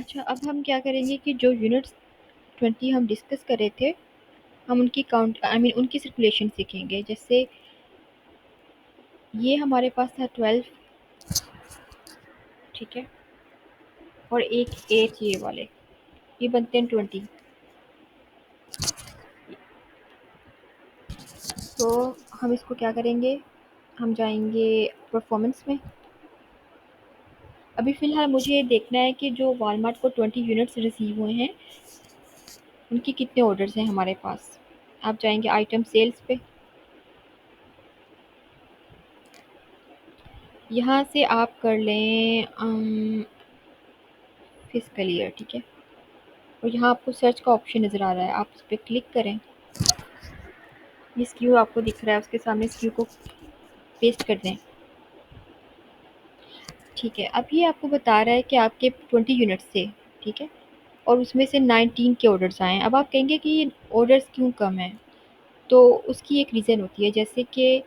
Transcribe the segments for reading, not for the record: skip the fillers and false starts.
अच्छा, अब हम क्या करेंगे कि जो यूनिट्स 20 हम डिस्कस कर रहे थे, हम उनकी काउंट उनकी सर्कुलेशन सीखेंगे। जैसे ये हमारे पास था 12, ठीक है, और एक 8 ये वाले, ये बनते हैं 20। तो हम इसको क्या करेंगे, हम जाएंगे परफॉर्मेंस में। अभी फ़िलहाल मुझे ये देखना है कि जो वॉलमार्ट को 20 यूनिट्स रिसीव हुए हैं, उनके कितने ऑर्डर्स हैं हमारे पास। आप जाएंगे आइटम सेल्स पे, यहाँ से आप कर लें फिजिकल ईयर, ठीक है, और यहाँ आपको सर्च का ऑप्शन नज़र आ रहा है, आप उस पर क्लिक करें। ये स्क्यू आपको दिख रहा है, उसके सामने स्क्यू को पेस्ट कर दें। ठीक है, अब ये आपको बता रहा है कि आपके 20 यूनिट्स थे, ठीक है, और उसमें से 19 के ऑर्डर्स आए हैं। अब आप कहेंगे कि ये ऑर्डर्स क्यों कम हैं, तो उसकी एक रीज़न होती है। जैसे कि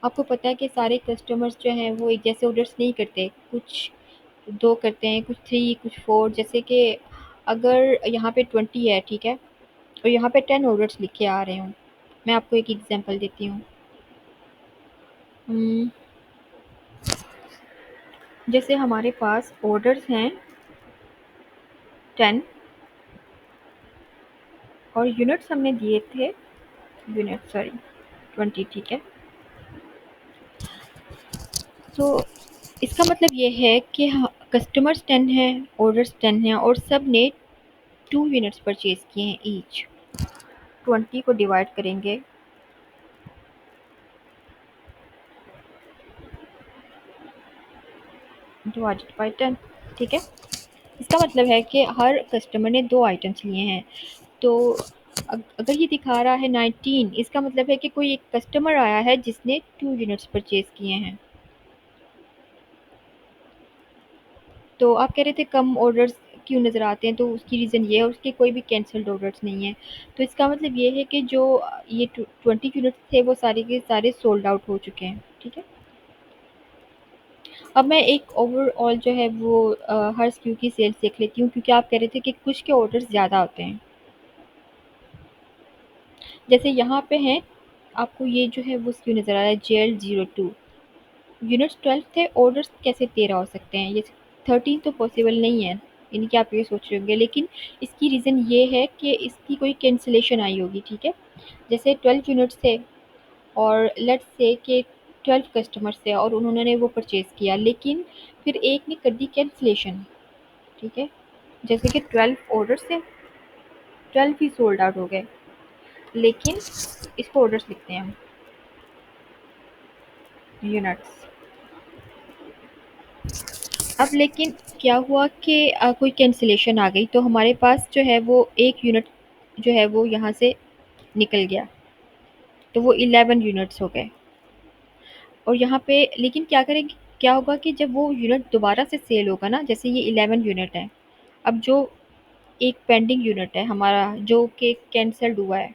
आपको पता है कि सारे कस्टमर्स जो हैं वो एक जैसे ऑर्डर्स नहीं करते, कुछ 2 करते हैं, कुछ 3, कुछ 4। जैसे कि अगर यहाँ पे 20 है, ठीक है, और यहाँ पे 10 ऑर्डर्स लिखे आ रहे हों, मैं आपको एक एग्जांपल देती हूँ। जैसे हमारे पास ऑर्डर्स हैं 10 और यूनिट्स हमने दिए थे, यूनिट सॉरी 20, ठीक है। तो इसका मतलब ये है कि कस्टमर्स 10 हैं, ऑर्डर्स 10 हैं, और सब ने 2 यूनिट्स परचेज किए हैं ईच। 20 को डिवाइड करेंगे, डिवाइडेड बाय 10, ठीक है। इसका मतलब है कि हर कस्टमर ने 2 आइटम्स लिए हैं। तो अगर ये दिखा रहा है 19, इसका मतलब है कि कोई एक कस्टमर आया है जिसने 2 यूनिट्स परचेज किए हैं। तो आप कह रहे थे कम ऑर्डर्स क्यों नज़र आते हैं, तो उसकी रीज़न ये है, उसके कोई भी कैंसल्ड ऑर्डर्स नहीं है। तो इसका मतलब ये है कि जो ये 20 यूनिट्स थे वो सारे के सारे सोल्ड आउट हो चुके हैं, ठीक है। अब मैं एक ओवरऑल जो है वो हर SKU की सेल्स देख लेती हूँ, क्योंकि आप कह रहे थे कि कुछ के ऑर्डर्स ज़्यादा होते हैं। जैसे यहाँ पे हैं, आपको ये जो है वो SKU नज़र आ रहा है JL02, यूनिट्स 12 थे, ऑर्डर्स कैसे 13 हो सकते हैं, ये 13 तो पॉसिबल नहीं है, यानी कि आप ये सोच रहे होंगे। लेकिन इसकी रीज़न ये है कि इसकी कोई कैंसिलेशन आई होगी, ठीक है। जैसे 12 यूनिट्स थे और लेट्स से कि 12 कस्टमर्स थे और उन्होंने वो परचेज़ किया, लेकिन फिर एक ने कर दी कैंसिलेशन, ठीक है। जैसे कि 12 ऑर्डर्स थे, 12 ही सोल्ड आउट हो गए, लेकिन इसको ऑर्डर्स लिखते हैं हम, यूनिट्स। अब लेकिन क्या हुआ कि कोई कैंसिलेशन आ गई, तो हमारे पास जो है वो एक यूनिट जो है वो यहाँ से निकल गया, तो वो 11 यूनिट्स हो गए। और यहाँ पे लेकिन क्या करेंगे, क्या होगा कि जब वो यूनिट दोबारा से सेल होगा ना, जैसे ये 11 यूनिट है, अब जो एक पेंडिंग यूनिट है हमारा जो कि कैंसल्ड हुआ है,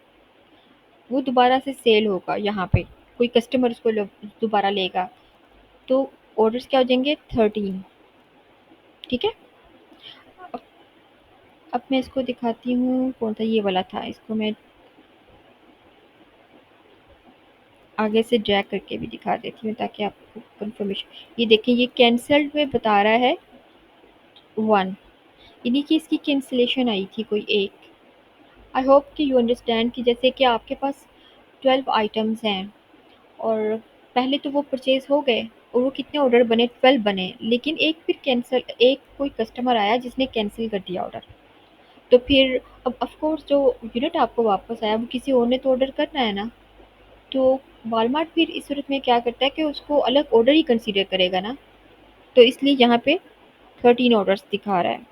वो दोबारा से सेल होगा। यहाँ पे कोई कस्टमर उसको दोबारा लेगा, तो ऑर्डर्स क्या हो जाएंगे 13, ठीक है। अब अब मैं इसको दिखाती हूँ, कौन सा ये वाला था, इसको मैं आगे से ड्रैग करके भी दिखा देती हूँ ताकि आपको कंफर्मेशन। ये देखें, ये कैंसल्ड में बता रहा है 1, यानी कि इसकी कैंसिलेशन आई थी कोई एक। आई होप कि यू अंडरस्टैंड कि जैसे कि आपके पास 12 आइटम्स हैं और पहले तो वो परचेज हो गए और वो कितने ऑर्डर बने, 12 बने, लेकिन एक फिर कैंसिल, एक कोई कस्टमर आया जिसने कैंसिल कर दिया ऑर्डर। तो फिर अब ऑफ कोर्स जो यूनिट आपको वापस आया वो किसी और ने तो ऑर्डर करना है ना। तो वॉलमार्ट फिर इस सूरत में क्या करता है कि उसको अलग ऑर्डर ही कंसीडर करेगा ना, तो इसलिए यहाँ पे 13 ऑर्डर्स दिखा रहा है।